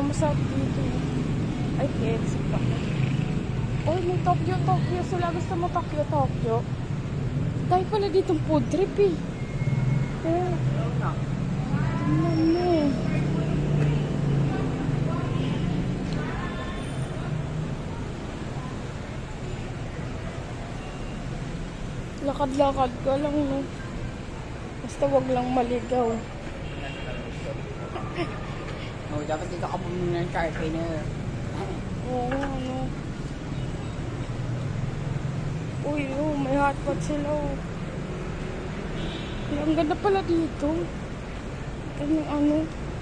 masarap dito. Ay, KFC pa. Uy, may Tokyo. Sila gusto mo Tokyo. Dahil pala ditong food trip eh. Tingnan mo. Lakad-lakad ka lang, no? Basta wag lang maligaw. Oh, dapat dito ka bumili ng carabiner. Oo, ano. Uy, may hotpot sila, oh. Ang ganda pala dito. Ano.